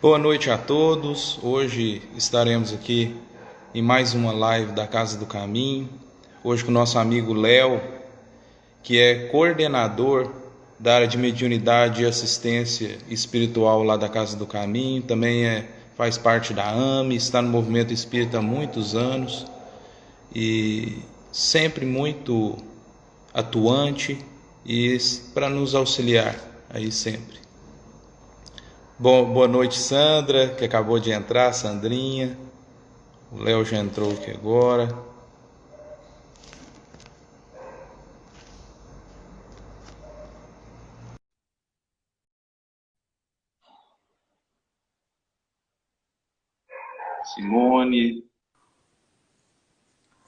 Boa noite a todos. Hoje estaremos aqui em mais uma live da Casa do Caminho. Hoje com o nosso amigo Léo, que é coordenador da área de mediunidade e assistência espiritual lá da Casa do Caminho. Também faz parte da AME, está no movimento espírita há muitos anos e sempre muito atuante e para nos auxiliar aí sempre. Bom, boa noite, Sandra, que acabou de entrar, Sandrinha. O Léo já entrou aqui agora. Simone.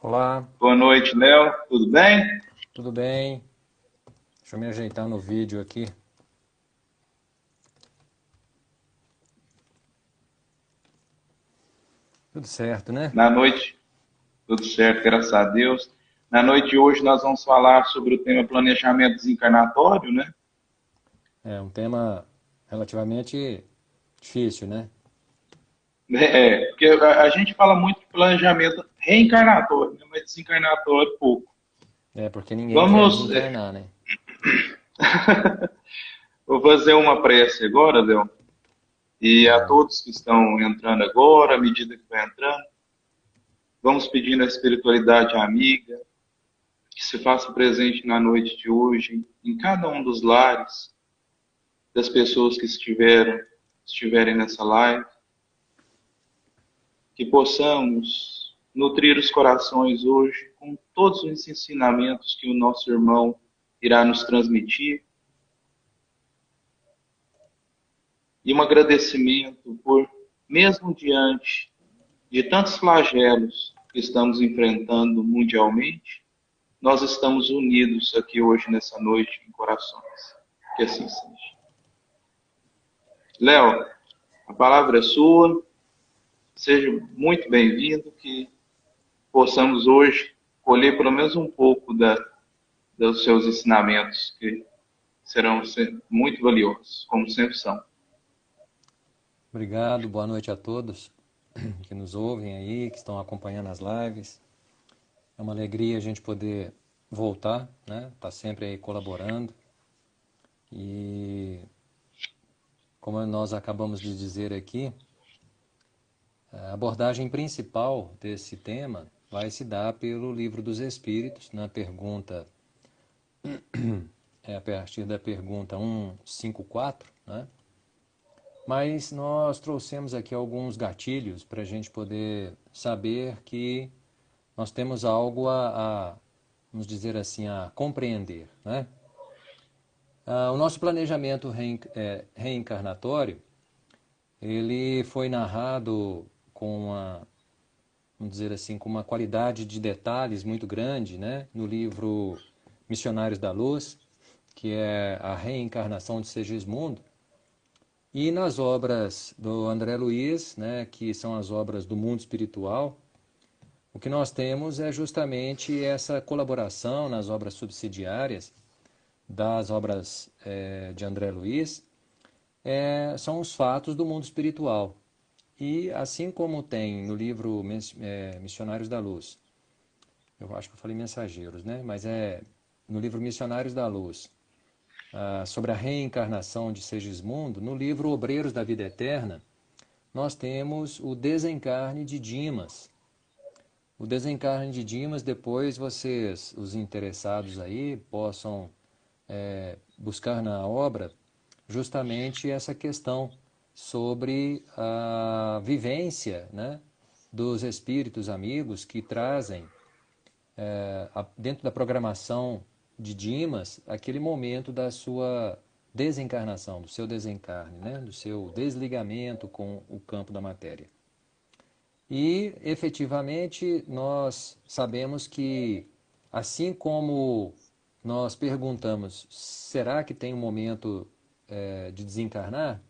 Olá, Boa noite, Léo. Tudo bem? tudo bem? Deixa eu me ajeitar no vídeo aqui. Tudo certo, né? Na noite, tudo certo, graças a Deus. Na noite de hoje nós vamos falar sobre o tema planejamento desencarnatório, né? É um tema relativamente difícil, né? Porque a gente fala muito de planejamento reencarnatório, né? Mas desencarnatório pouco. É porque ninguém quer Vamos, desencarnar, né? vou fazer uma prece agora, Léo. E a Tá. todos que estão entrando agora, à medida que vai entrando, vamos pedindo a espiritualidade amiga, que se faça presente na noite de hoje, em cada um dos lares das pessoas que estiverem nessa live, que possamos nutrir os corações hoje com todos os ensinamentos que o nosso irmão irá nos transmitir, e um agradecimento por, mesmo diante de tantos flagelos que estamos enfrentando mundialmente, nós estamos unidos aqui hoje nessa noite em corações. Que assim seja. Léo, a palavra é sua. Seja muito bem-vindo, que possamos hoje colher pelo menos um pouco dos seus ensinamentos, que serão muito valiosos, como sempre são. Obrigado, boa noite a todos que nos ouvem aí, que estão acompanhando as lives. É uma alegria a gente poder voltar, né? Tá sempre aí colaborando. E como nós acabamos de dizer aqui, a abordagem principal desse tema vai se dar pelo Livro dos Espíritos, na pergunta a partir da pergunta 154, né? Mas nós trouxemos aqui alguns gatilhos para a gente poder saber que nós temos algo vamos dizer assim, a compreender, né? O nosso planejamento reencarnatório, ele foi narrado com uma, vamos dizer assim, com uma qualidade de detalhes muito grande, né? No livro Missionários da Luz, que é a reencarnação de Segismundo, e nas obras do André Luiz, né, que são as obras do mundo espiritual, o que nós temos é justamente essa colaboração nas obras subsidiárias das obras de André Luiz, são os fatos do mundo espiritual. E assim como tem no livro Missionários da Luz, eu acho que eu falei mensageiros, né? Mas é no livro Missionários da Luz, sobre a reencarnação de Segismundo, no livro Obreiros da Vida Eterna, nós temos o desencarne de Dimas. O desencarne de Dimas, depois vocês, os interessados aí, possam buscar na obra justamente essa questão sobre a vivência, né, dos espíritos amigos que trazem dentro da programação de Dimas, aquele momento da sua desencarnação, do seu desencarne, né? Do seu desligamento com o campo da matéria. E, efetivamente, nós sabemos que, assim como nós perguntamos, será que tem um momento de desencarnar?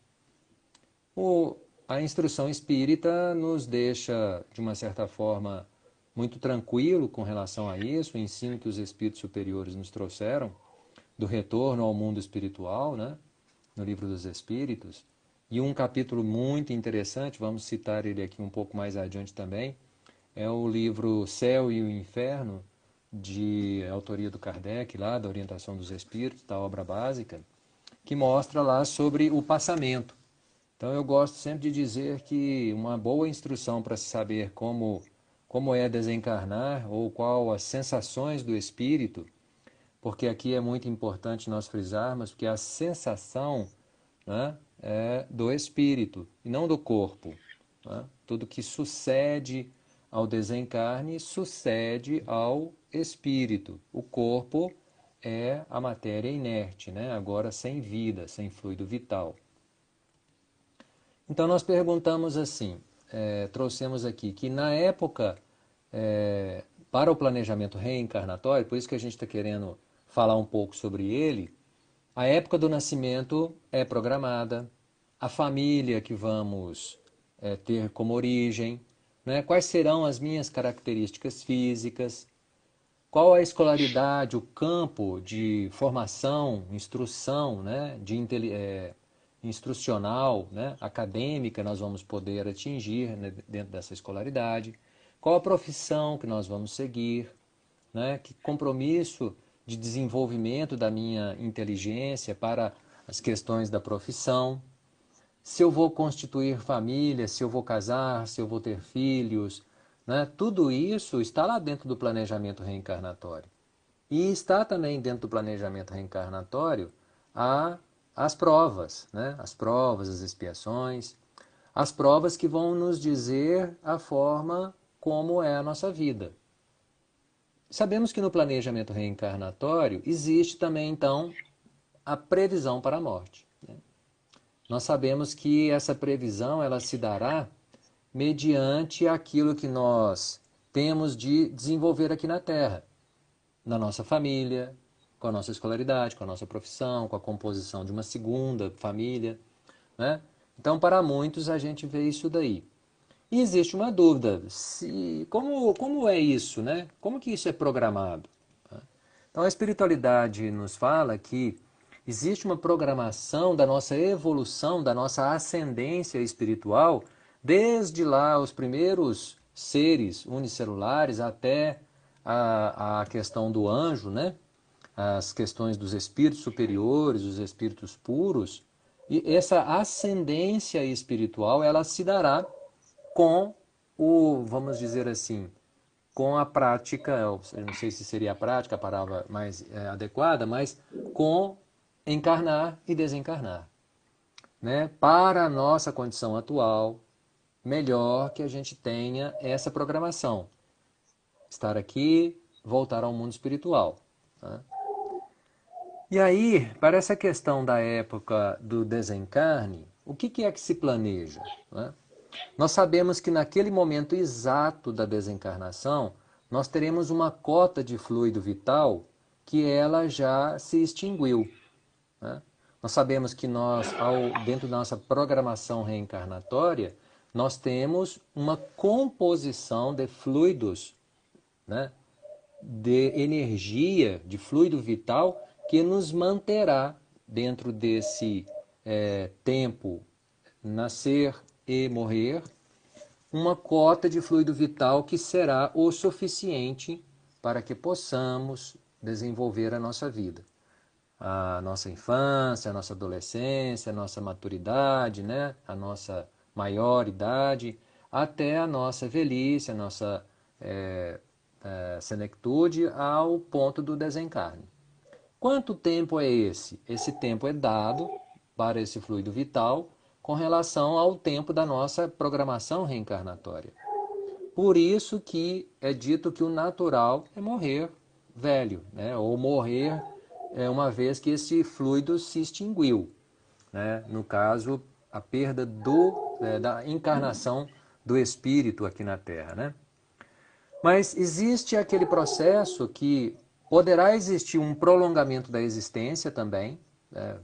O, a instrução espírita nos deixa, de uma certa forma, muito tranquilo com relação a isso, o ensino que os espíritos superiores nos trouxeram, do retorno ao mundo espiritual, né? No Livro dos Espíritos. E um capítulo muito interessante, vamos citar ele aqui um pouco mais adiante também, é o livro Céu e o Inferno, de autoria do Kardec, lá da Orientação dos Espíritos, da obra básica, que mostra lá sobre o passamento. Então eu gosto sempre de dizer que uma boa instrução para se saber como é desencarnar ou qual as sensações do espírito, porque aqui é muito importante nós frisarmos que a sensação, né, é do espírito e não do corpo. Né? Tudo que sucede ao desencarne sucede ao espírito. O corpo é a matéria inerte, né? Agora sem vida, sem fluido vital. Então nós perguntamos assim, trouxemos aqui que na época, para o planejamento reencarnatório, por isso que a gente está querendo falar um pouco sobre ele, a época do nascimento é programada, a família que vamos ter como origem, né? Quais serão as minhas características físicas, qual a escolaridade, o campo de formação, instrução, né? Instrucional, né? Acadêmica nós vamos poder atingir, né? Dentro dessa escolaridade, qual a profissão que nós vamos seguir, né? Que compromisso de desenvolvimento da minha inteligência para as questões da profissão, se eu vou constituir família, se eu vou casar, se eu vou ter filhos, né? Tudo isso está lá dentro do planejamento reencarnatório. E está também dentro do planejamento reencarnatório as provas, né? As provas, as expiações, as provas que vão nos dizer a forma como é a nossa vida. Sabemos que no planejamento reencarnatório existe também, então, a previsão para a morte. Né? Nós sabemos que essa previsão ela se dará mediante aquilo que nós temos de desenvolver aqui na Terra, na nossa família, com a nossa escolaridade, com a nossa profissão, com a composição de uma segunda família. Né? Então, para muitos, a gente vê isso daí. E existe uma dúvida, como é isso, né? Como que isso é programado? Então a espiritualidade nos fala que existe uma programação da nossa evolução, da nossa ascendência espiritual, desde lá os primeiros seres unicelulares até a questão do anjo, né? As questões dos espíritos superiores, os espíritos puros, e essa ascendência espiritual ela se dará com vamos dizer assim, com a prática, eu não sei se seria a prática a palavra mais adequada, mas com encarnar e desencarnar. Né? Para a nossa condição atual, melhor que a gente tenha essa programação. Estar aqui, voltar ao mundo espiritual. Tá? E aí, para essa questão da época do desencarne, o que é que se planeja? Né? Nós sabemos que naquele momento exato da desencarnação, nós teremos uma cota de fluido vital que ela já se extinguiu. Né? Nós sabemos que dentro da nossa programação reencarnatória, nós temos uma composição de fluidos, né? De energia, de fluido vital, que nos manterá dentro desse tempo nascer e morrer, uma cota de fluido vital que será o suficiente para que possamos desenvolver a nossa vida. A nossa infância, a nossa adolescência, a nossa maturidade, né? A nossa maioridade, até a nossa velhice, a nossa senectude, ao ponto do desencarne. Quanto tempo é esse? Esse tempo é dado para esse fluido vital com relação ao tempo da nossa programação reencarnatória. Por isso que é dito que o natural é morrer velho, né? Ou morrer uma vez que esse fluido se extinguiu. Né? No caso, a perda da encarnação do espírito aqui na Terra. Né? Mas existe aquele processo que poderá existir um prolongamento da existência também,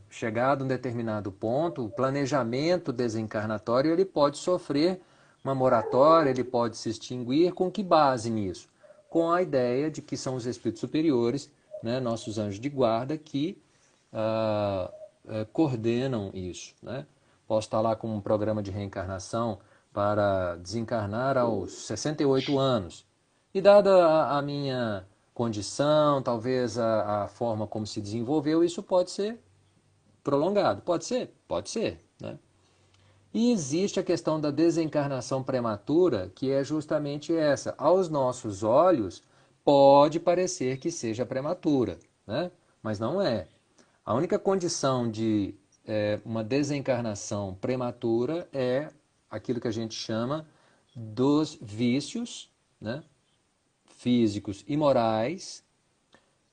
chegado a um determinado ponto, o planejamento desencarnatório ele pode sofrer uma moratória, ele pode se extinguir. Com que base nisso? Com a ideia de que são os espíritos superiores, né, nossos anjos de guarda, que coordenam isso. Né? posso estar lá com um programa de reencarnação para desencarnar aos 68 anos. E dada a minha condição, talvez a forma como se desenvolveu, isso pode ser prolongado. Pode ser? Pode ser, né? E existe a questão da desencarnação prematura, que é justamente essa. Aos nossos olhos, pode parecer que seja prematura, né? Mas não é. A única condição de uma desencarnação prematura é aquilo que a gente chama dos vícios, né, físicos e morais,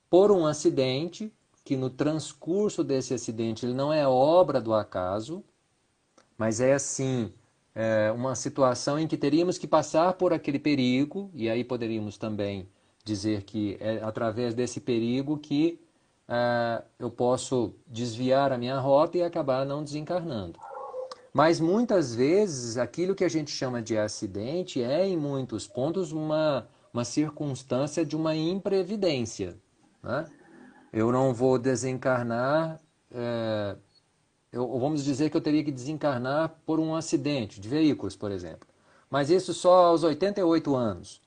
por um acidente, que no transcurso desse acidente ele não é obra do acaso, mas é assim, uma situação em que teríamos que passar por aquele perigo, e aí poderíamos também dizer que é através desse perigo que eu posso desviar a minha rota e acabar não desencarnando. Mas muitas vezes aquilo que a gente chama de acidente é, em muitos pontos, uma circunstância de uma imprevidência, né? Eu não vou desencarnar, vamos dizer que eu teria que desencarnar por um acidente de veículos, por exemplo. Mas isso só aos 88 anos.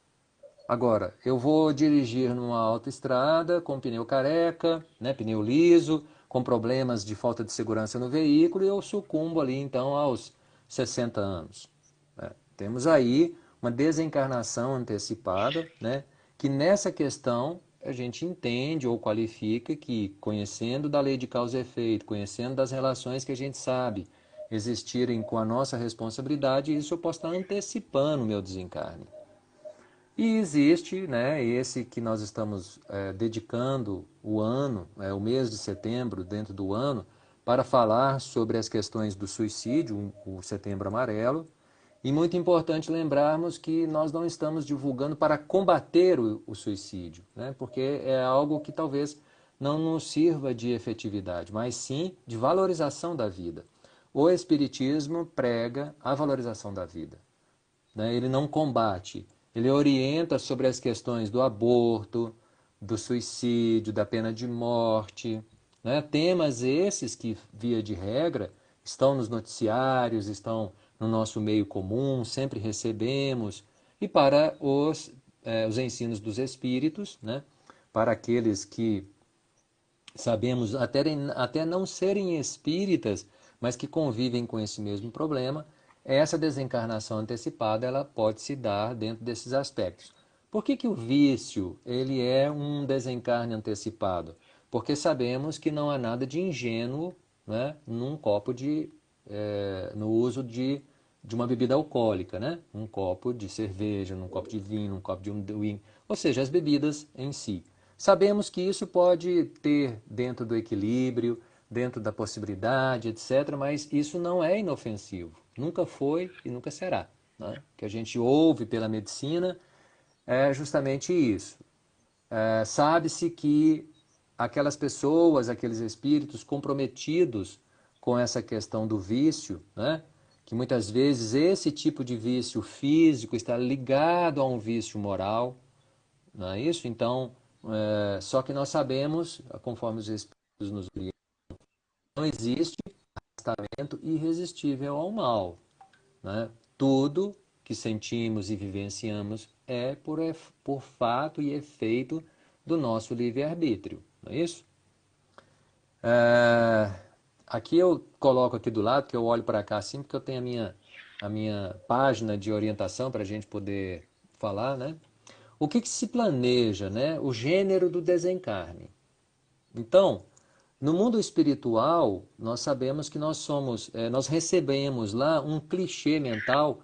Agora, eu vou dirigir numa autoestrada com pneu careca, né, pneu liso, com problemas de falta de segurança no veículo e eu sucumbo ali então aos 60 anos. Né? Temos aí uma desencarnação antecipada, né, que nessa questão a gente entende ou qualifica que, conhecendo da lei de causa e efeito, conhecendo das relações que a gente sabe existirem com a nossa responsabilidade, isso eu posso estar antecipando o meu desencarne. E existe, né, esse que nós estamos dedicando o ano, o mês de setembro dentro do ano, para falar sobre as questões do suicídio, o Setembro Amarelo. E muito importante lembrarmos que nós não estamos divulgando para combater o suicídio, né, porque é algo que talvez não nos sirva de efetividade, mas sim de valorização da vida. O Espiritismo prega a valorização da vida, né? Ele não combate, ele orienta sobre as questões do aborto, do suicídio, da pena de morte, né? Temas esses que, via de regra, estão nos noticiários, estão no nosso meio comum, sempre recebemos, e para os ensinos dos espíritos, né? Para aqueles que sabemos até não serem espíritas, mas que convivem com esse mesmo problema, essa desencarnação antecipada ela pode se dar dentro desses aspectos. Por que o vício ele é um desencarne antecipado? Porque sabemos que não há nada de ingênuo, né, num copo no uso de uma bebida alcoólica, né? Um copo de cerveja, num copo de vinho, num copo de um wine, ou seja, as bebidas em si. Sabemos que isso pode ter dentro do equilíbrio, dentro da possibilidade, etc., mas isso não é inofensivo. Nunca foi e nunca será, né? O que a gente ouve pela medicina é justamente isso. Sabe-se que aquelas pessoas, aqueles espíritos comprometidos com essa questão do vício, né? Que muitas vezes esse tipo de vício físico está ligado a um vício moral, não é isso? Então, só que nós sabemos, conforme os Espíritos nos orientam, não existe afastamento irresistível ao mal, né? Tudo que sentimos e vivenciamos é por fato e efeito do nosso livre-arbítrio, não é isso? Aqui eu coloco aqui do lado, que eu olho para cá assim, porque eu tenho a minha página de orientação para a gente poder falar, né? O que se planeja, né? O gênero do desencarne. Então, no mundo espiritual, nós sabemos que nós recebemos lá um clichê mental,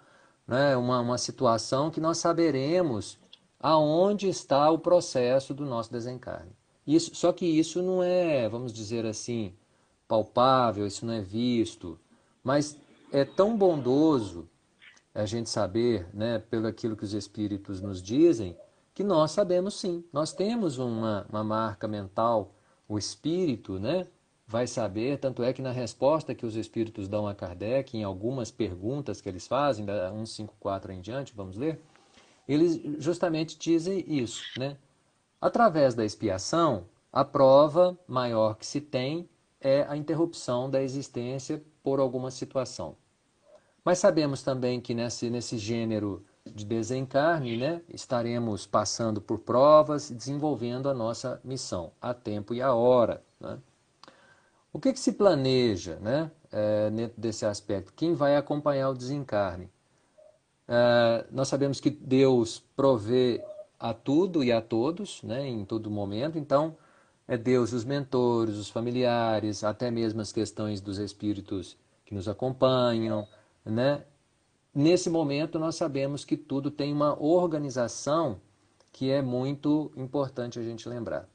né? Uma situação que nós saberemos aonde está o processo do nosso desencarne. Só que isso não é, vamos dizer assim, palpável, isso não é visto, mas é tão bondoso a gente saber, né, pelo aquilo que os espíritos nos dizem, que nós sabemos sim. Nós temos uma marca mental, o espírito, né, vai saber, tanto é que na resposta que os espíritos dão a Kardec, em algumas perguntas que eles fazem, da 154 em diante, vamos ler, eles justamente dizem isso, né? Através da expiação, a prova maior que se tem é a interrupção da existência por alguma situação. Mas sabemos também que nesse gênero de desencarne, né, estaremos passando por provas e desenvolvendo a nossa missão, a tempo e a hora. Né? O que se planeja, né, dentro desse aspecto? Quem vai acompanhar o desencarne? Nós sabemos que Deus provê a tudo e a todos, né, em todo momento, então é Deus os mentores, os familiares, até mesmo as questões dos espíritos que nos acompanham, né? Nesse momento nós sabemos que tudo tem uma organização que é muito importante a gente lembrar.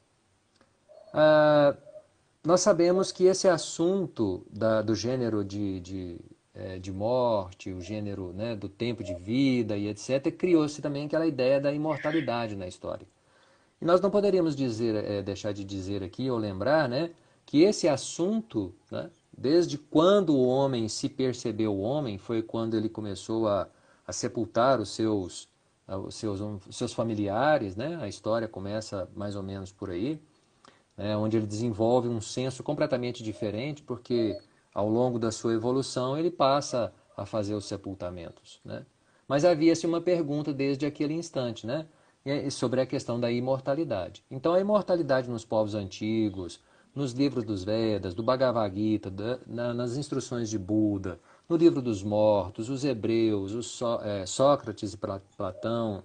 Nós sabemos que esse assunto do gênero de morte, o gênero, né, do tempo de vida e etc., criou-se também aquela ideia da imortalidade na história. E nós não poderíamos deixar de dizer aqui ou lembrar, né, que esse assunto, né, desde quando o homem se percebeu homem, foi quando ele começou a sepultar os seus familiares, né, a história começa mais ou menos por aí, onde ele desenvolve um senso completamente diferente, porque ao longo da sua evolução ele passa a fazer os sepultamentos. Né? Mas havia-se uma pergunta desde aquele instante, né? Sobre a questão da imortalidade. Então a imortalidade nos povos antigos, nos livros dos Vedas, do Bhagavad Gita, nas instruções de Buda, no livro dos mortos, os hebreus, Sócrates e Platão,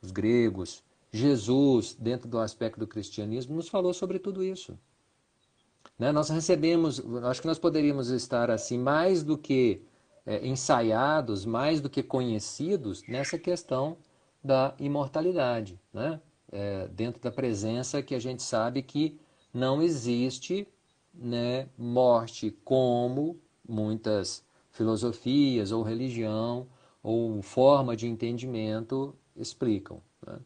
os gregos, Jesus, dentro do aspecto do cristianismo, nos falou sobre tudo isso. Né? Nós recebemos, acho que nós poderíamos estar assim, mais do que ensaiados, mais do que conhecidos nessa questão da imortalidade, né? Dentro da presença que a gente sabe que não existe, né, morte como muitas filosofias ou religião ou forma de entendimento explicam. Né?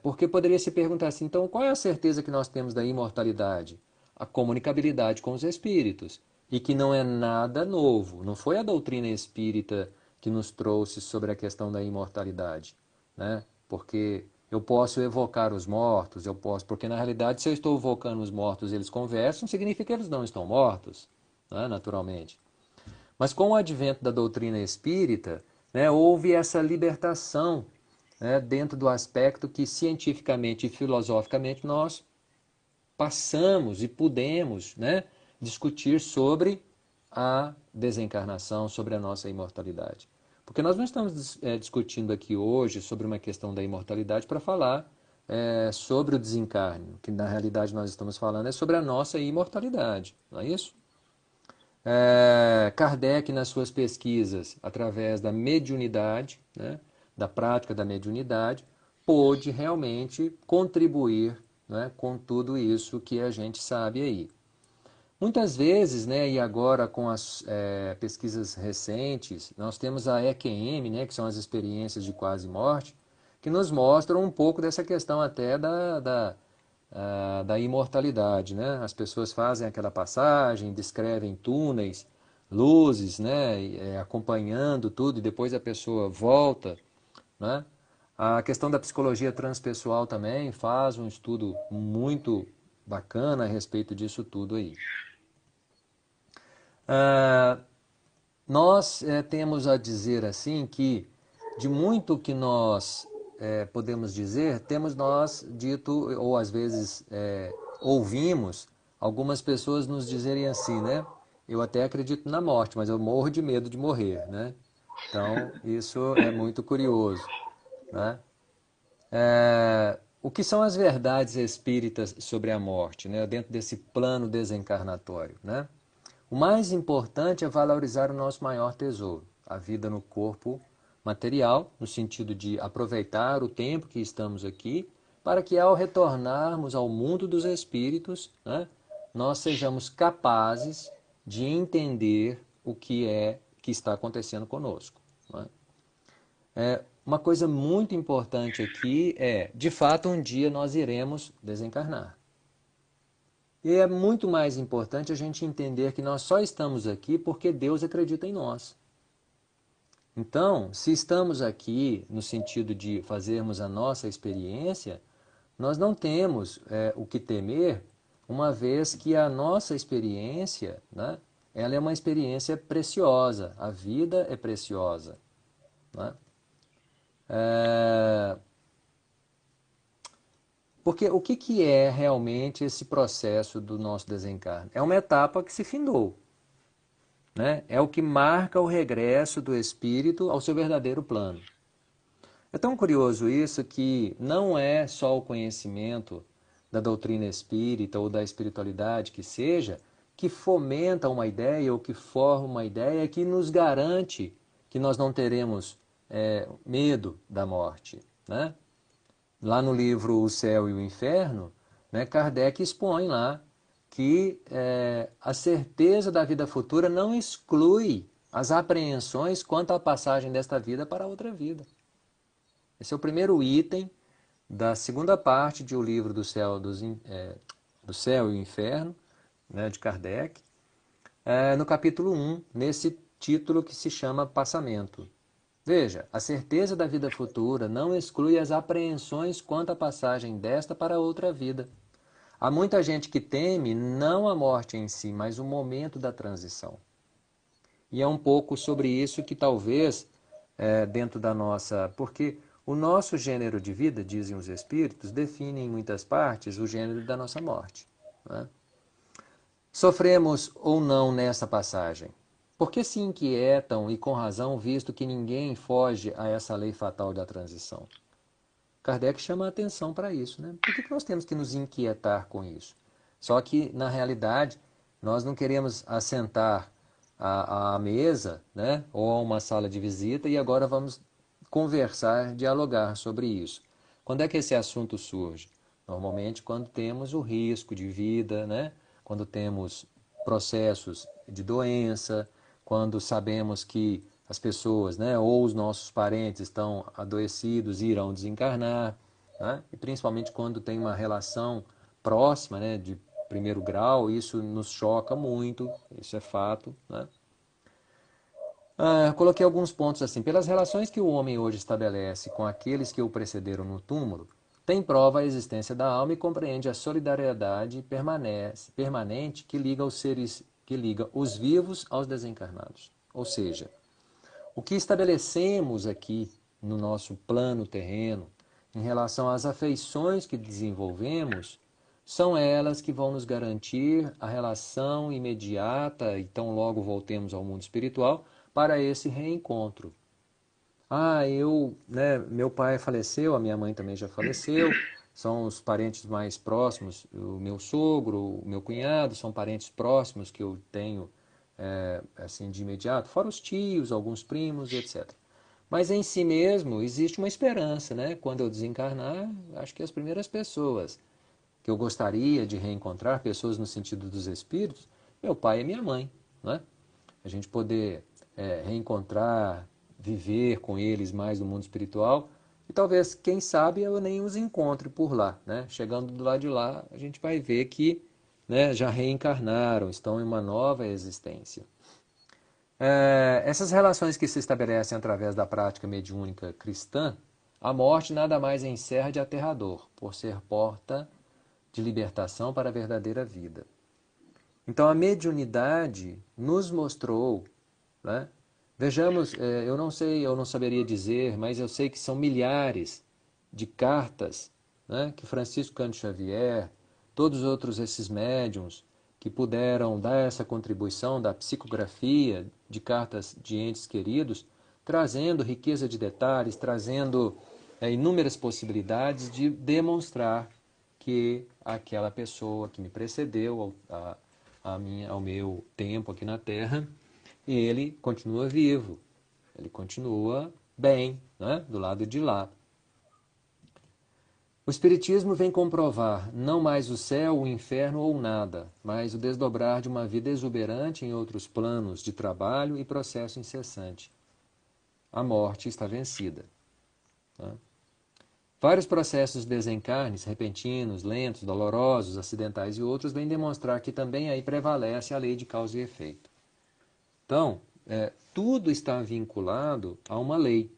Porque poderia se perguntar assim, então qual é a certeza que nós temos da imortalidade? A comunicabilidade com os espíritos. E que não é nada novo. Não foi a doutrina espírita que nos trouxe sobre a questão da imortalidade. Né? Porque eu posso evocar os mortos, porque na realidade se eu estou evocando os mortos e eles conversam, significa que eles não estão mortos, né? Naturalmente. Mas com o advento da doutrina espírita, né, houve essa libertação, né, dentro do aspecto que cientificamente e filosoficamente nós passamos e pudemos, né, discutir sobre a desencarnação, sobre a nossa imortalidade. Porque nós não estamos discutindo aqui hoje sobre uma questão da imortalidade para falar sobre o desencarne. O que na realidade nós estamos falando é sobre a nossa imortalidade, não é isso? Kardec, nas suas pesquisas, através da mediunidade, né, da prática da mediunidade, pôde realmente contribuir, né, com tudo isso que a gente sabe aí. Muitas vezes, né, e agora com as pesquisas recentes, nós temos a EQM, né, que são as experiências de quase morte, que nos mostram um pouco dessa questão até da imortalidade, né? As pessoas fazem aquela passagem, descrevem túneis, luzes, né? Acompanhando tudo e depois a pessoa volta, né? A questão da psicologia transpessoal também faz um estudo muito bacana a respeito disso tudo aí. Nós temos a dizer assim que de muito que nós podemos dizer, temos nós dito, ou às vezes ouvimos algumas pessoas nos dizerem assim, né? Eu até acredito na morte, mas eu morro de medo de morrer, né? Então, isso é muito curioso, né? O que são as verdades espíritas sobre a morte, né? Dentro desse plano desencarnatório, né? O mais importante é valorizar o nosso maior tesouro, a vida no corpo material, no sentido de aproveitar o tempo que estamos aqui, para que ao retornarmos ao mundo dos espíritos, né, nós sejamos capazes de entender o que está acontecendo conosco. Né? Uma coisa muito importante aqui de fato, um dia nós iremos desencarnar. E é muito mais importante a gente entender que nós só estamos aqui porque Deus acredita em nós. Então, se estamos aqui no sentido de fazermos a nossa experiência, nós não temos o que temer uma vez que a nossa experiência, né, ela é uma experiência preciosa, a vida é preciosa. Né? Porque o que é realmente esse processo do nosso desencarne? É uma etapa que se findou. Né? É o que marca o regresso do espírito ao seu verdadeiro plano. É tão curioso isso que não é só o conhecimento da doutrina espírita ou da espiritualidade que seja, que fomenta uma ideia ou que forma uma ideia que nos garante que nós não teremos medo da morte. Né? Lá no livro O Céu e o Inferno, né, Kardec expõe lá que a certeza da vida futura não exclui as apreensões quanto à passagem desta vida para outra vida. Esse é o primeiro item da segunda parte de O Livro do Céu, do Céu e o Inferno, né, de Kardec, no capítulo 1, nesse título que se chama Passamento. Veja, a certeza da vida futura não exclui as apreensões quanto à passagem desta para outra vida. Há muita gente que teme não a morte em si, mas o momento da transição. E é um pouco sobre isso que talvez, dentro da nossa... Porque o nosso gênero de vida, dizem os espíritos, define em muitas partes o gênero da nossa morte. Né? Sofremos ou não nessa passagem? Por que se inquietam, e com razão, visto que ninguém foge a essa lei fatal da transição? Kardec chama a atenção para isso. Né? Por que nós temos que nos inquietar com isso? Só que, na realidade, nós não queremos assentar à mesa, né? Ou a uma sala de visita e agora vamos conversar, dialogar sobre isso. Quando é que esse assunto surge? Normalmente quando temos o risco de vida, né? Quando temos processos de doença, quando sabemos que as pessoas, né, ou os nossos parentes estão adoecidos e irão desencarnar, né? E principalmente quando tem uma relação próxima, né, de primeiro grau, isso nos choca muito, isso é fato. Né? Coloquei alguns pontos assim. Pelas relações que o homem hoje estabelece com aqueles que o precederam no túmulo, tem prova a existência da alma e compreende a solidariedade permanente que liga os vivos aos desencarnados. Ou seja, o que estabelecemos aqui no nosso plano terreno, em relação às afeições que desenvolvemos, são elas que vão nos garantir a relação imediata, e tão logo voltemos ao mundo espiritual, para esse reencontro. Meu pai faleceu, a minha mãe também já faleceu, são os parentes mais próximos, o meu sogro, o meu cunhado, são parentes próximos que eu tenho assim de imediato, fora os tios, alguns primos, etc. Mas em si mesmo existe uma esperança, né? Quando eu desencarnar, acho que as primeiras pessoas que eu gostaria de reencontrar, pessoas no sentido dos espíritos, meu pai e minha mãe, né? A gente poder reencontrar, viver com eles mais no mundo espiritual e talvez, quem sabe, eu nem os encontre por lá, né? Chegando do lado de lá, a gente vai ver que, né, já reencarnaram, estão em uma nova existência. Essas relações que se estabelecem através da prática mediúnica cristã, a morte nada mais encerra de aterrador, por ser porta de libertação para a verdadeira vida. Então a mediunidade nos mostrou, né? Vejamos, eu não sei, eu não saberia dizer, mas eu sei que são milhares de cartas, né, que Francisco Cândido Xavier, todos os outros esses médiuns que puderam dar essa contribuição da psicografia de cartas de entes queridos, trazendo riqueza de detalhes, trazendo inúmeras possibilidades de demonstrar que aquela pessoa que me precedeu ao meu tempo aqui na Terra, ele continua vivo, ele continua bem, né, do lado de lá. O Espiritismo vem comprovar não mais o céu, o inferno ou nada, mas o desdobrar de uma vida exuberante em outros planos de trabalho e processo incessante. A morte está vencida. Tá? Vários processos de desencarnes, repentinos, lentos, dolorosos, acidentais e outros, vêm demonstrar que também aí prevalece a lei de causa e efeito. Então, tudo está vinculado a uma lei.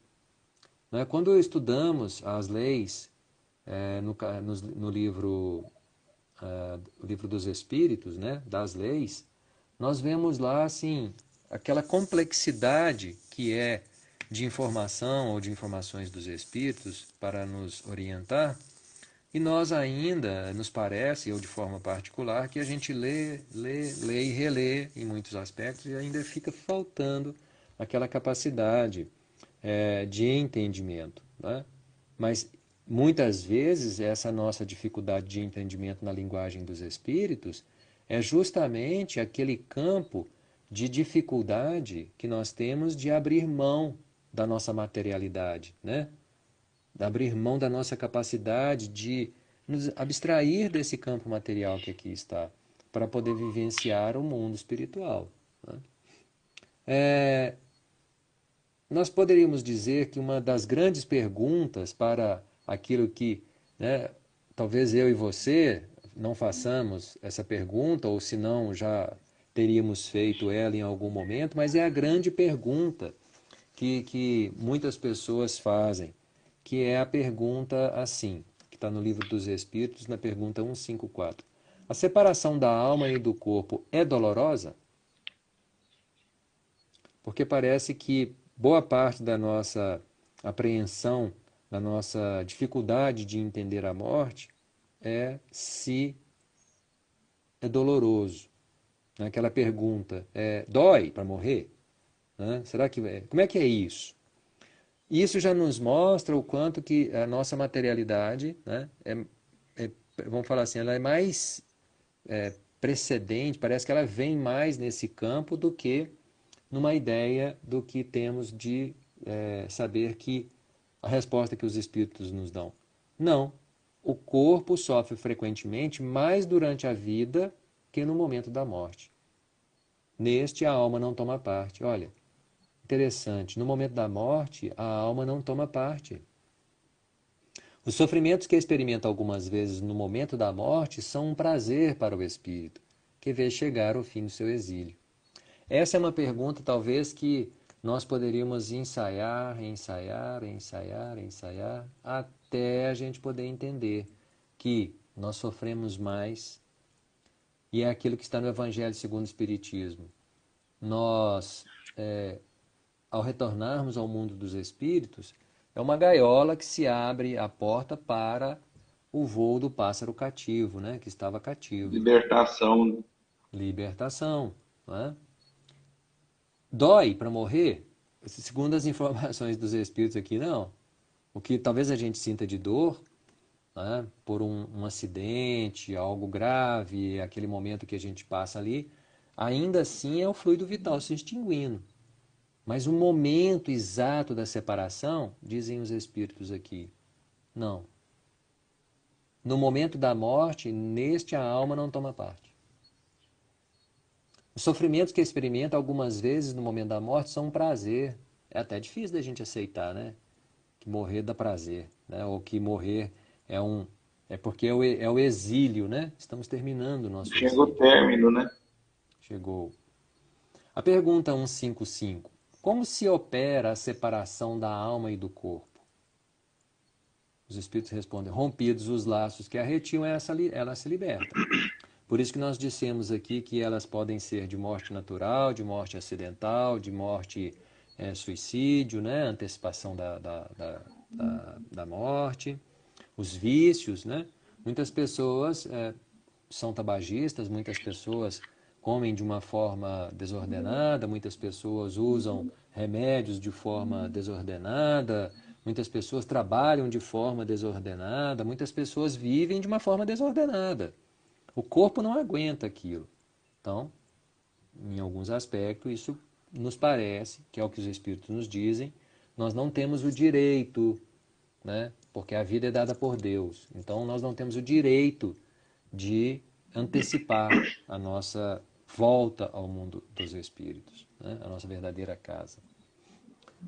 Né? Quando estudamos as leis no livro o livro dos Espíritos, né, das leis, nós vemos lá assim aquela complexidade que é de informação ou de informações dos Espíritos para nos orientar, e nós ainda, nos parece, eu de forma particular, que a gente lê e relê em muitos aspectos e ainda fica faltando aquela capacidade de entendimento, né? Mas muitas vezes essa nossa dificuldade de entendimento na linguagem dos espíritos é justamente aquele campo de dificuldade que nós temos de abrir mão da nossa materialidade, né? De abrir mão da nossa capacidade de nos abstrair desse campo material que aqui está, para poder vivenciar o mundo espiritual, né? Nós poderíamos dizer que uma das grandes perguntas para aquilo que, né, talvez eu e você não façamos essa pergunta, ou se não já teríamos feito ela em algum momento, mas é a grande pergunta que muitas pessoas fazem, que é a pergunta assim, que está no Livro dos Espíritos, na pergunta 154. A separação da alma e do corpo é dolorosa? Porque parece que boa parte da nossa apreensão, da nossa dificuldade de entender a morte, é se é doloroso. Aquela pergunta, dói para morrer? Né? Será que como é que é isso? Isso já nos mostra o quanto que a nossa materialidade, né, vamos falar assim, ela é mais precedente, parece que ela vem mais nesse campo do que numa ideia do que temos de saber que a resposta que os espíritos nos dão. Não. O corpo sofre frequentemente mais durante a vida que no momento da morte. Neste, a alma não toma parte. Olha, interessante, no momento da morte, a alma não toma parte. Os sofrimentos que experimenta algumas vezes no momento da morte são um prazer para o espírito, que vê chegar o fim do seu exílio. Essa é uma pergunta, talvez, que nós poderíamos ensaiar, até a gente poder entender que nós sofremos mais, e é aquilo que está no Evangelho segundo o Espiritismo. Nós, ao retornarmos ao mundo dos espíritos, é uma gaiola que se abre a porta para o voo do pássaro cativo, né, que estava cativo. Libertação. Libertação, né? Dói para morrer? Segundo as informações dos espíritos aqui, não. O que talvez a gente sinta de dor, né, por um acidente, algo grave, aquele momento que a gente passa ali, ainda assim é o fluido vital se extinguindo. Mas o momento exato da separação, dizem os espíritos aqui, não. No momento da morte, neste a alma não toma parte. Os sofrimentos que experimenta algumas vezes no momento da morte são um prazer. É até difícil da gente aceitar, né? Que morrer dá prazer, né? Ou que morrer é porque é o exílio, né? Estamos terminando o nosso Chega o exílio. término, né? Chegou. A pergunta 155. Como se opera a separação da alma e do corpo? Os espíritos respondem, rompidos os laços que a retiam, ela se liberta. Por isso que nós dissemos aqui que elas podem ser de morte natural, de morte acidental, de morte suicídio, né? Antecipação da morte, os vícios, né? Muitas pessoas são tabagistas, muitas pessoas comem de uma forma desordenada, muitas pessoas usam remédios de forma desordenada, muitas pessoas trabalham de forma desordenada, muitas pessoas vivem de uma forma desordenada. O corpo não aguenta aquilo. Então, em alguns aspectos, isso nos parece, que é o que os espíritos nos dizem, nós não temos o direito, né? Porque a vida é dada por Deus. Então, nós não temos o direito de antecipar a nossa volta ao mundo dos espíritos, né? A nossa verdadeira casa.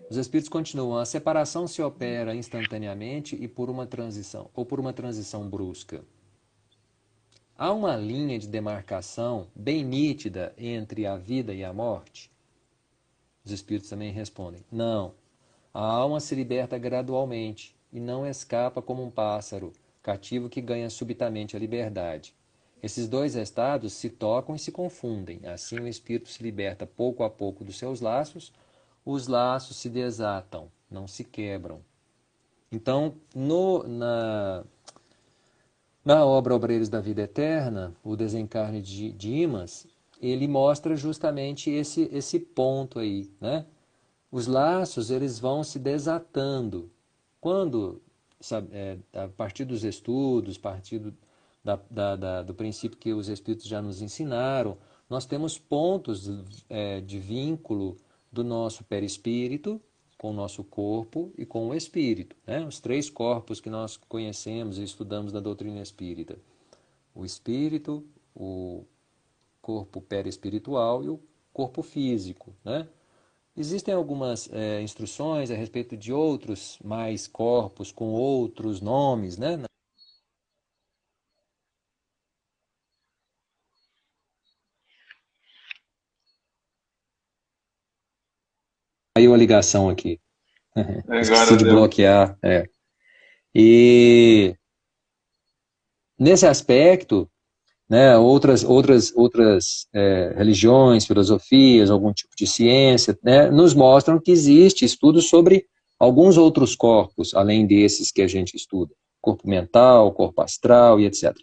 Os espíritos continuam, a separação se opera instantaneamente e por uma transição, ou por uma transição brusca. Há uma linha de demarcação bem nítida entre a vida e a morte? Os espíritos também respondem, não. A alma se liberta gradualmente e não escapa como um pássaro cativo que ganha subitamente a liberdade. Esses dois estados se tocam e se confundem. Assim o espírito se liberta pouco a pouco dos seus laços, os laços se desatam, não se quebram. Então, na obra Obreiros da Vida Eterna, o desencarne de Dimas, ele mostra justamente esse ponto aí, né? Os laços, eles vão se desatando. Quando, sabe, a partir dos estudos, a partir do princípio que os Espíritos já nos ensinaram, nós temos pontos de vínculo do nosso perispírito com o nosso corpo e com o espírito, né? Os três corpos que nós conhecemos e estudamos na doutrina espírita. O espírito, o corpo perispiritual e o corpo físico, né? Existem algumas instruções a respeito de outros mais corpos com outros nomes, né? Caiu a ligação aqui. Esqueci Agora de deu. bloquear. E nesse aspecto, né, outras religiões, filosofias, algum tipo de ciência, né, nos mostram que existe estudos sobre alguns outros corpos, além desses que a gente estuda. Corpo mental, corpo astral e etc.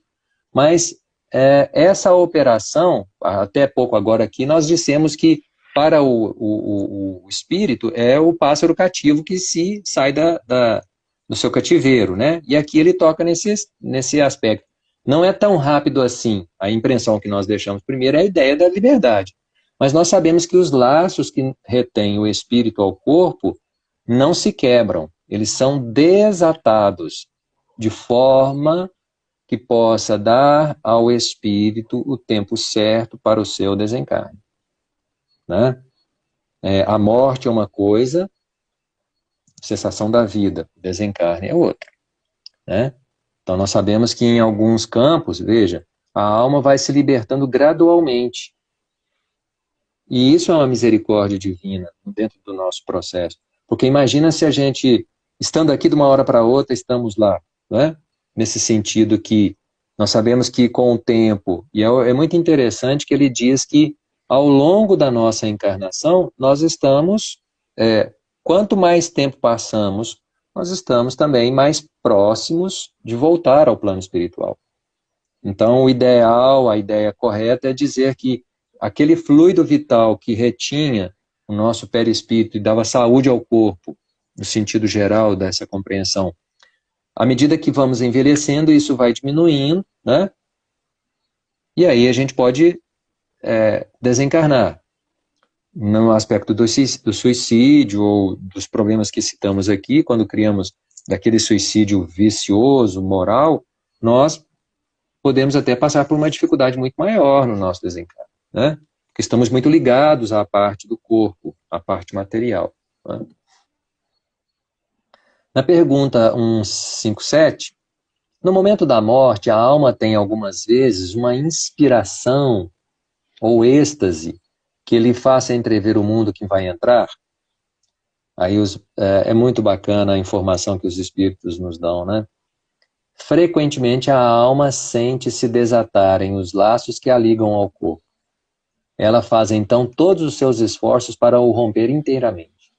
Mas essa operação, até pouco agora aqui, nós dissemos que para o espírito é o pássaro cativo que se sai do seu cativeiro, né? E aqui ele toca nesse aspecto. Não é tão rápido assim. A impressão que nós deixamos primeiro é a ideia da liberdade. Mas nós sabemos que os laços que retêm o espírito ao corpo não se quebram. Eles são desatados de forma que possa dar ao espírito o tempo certo para o seu desencarne, né? A morte é uma coisa, cessação da vida, desencarne é outra, né? Então nós sabemos que em alguns campos, veja, a alma vai se libertando gradualmente. E isso é uma misericórdia divina dentro do nosso processo. Porque imagina se a gente, estando aqui de uma hora para outra, estamos lá, né? Nesse sentido que nós sabemos que com o tempo, e é muito interessante que ele diz que ao longo da nossa encarnação, nós estamos, quanto mais tempo passamos, nós estamos também mais próximos de voltar ao plano espiritual. Então, o ideal, a ideia correta é dizer que aquele fluido vital que retinha o nosso perispírito e dava saúde ao corpo, no sentido geral dessa compreensão, à medida que vamos envelhecendo, isso vai diminuindo, né? E aí a gente pode desencarnar. No aspecto do suicídio ou dos problemas que citamos aqui, quando criamos daquele suicídio vicioso, moral, nós podemos até passar por uma dificuldade muito maior no nosso desencarne, né? Porque estamos muito ligados à parte do corpo, à parte material, né? Na pergunta 157, no momento da morte, a alma tem algumas vezes uma inspiração ou êxtase que lhe faça entrever o mundo que vai entrar. Aí é muito bacana a informação que os espíritos nos dão, né? Frequentemente a alma sente se desatarem os laços que a ligam ao corpo. Ela faz então todos os seus esforços para o romper inteiramente.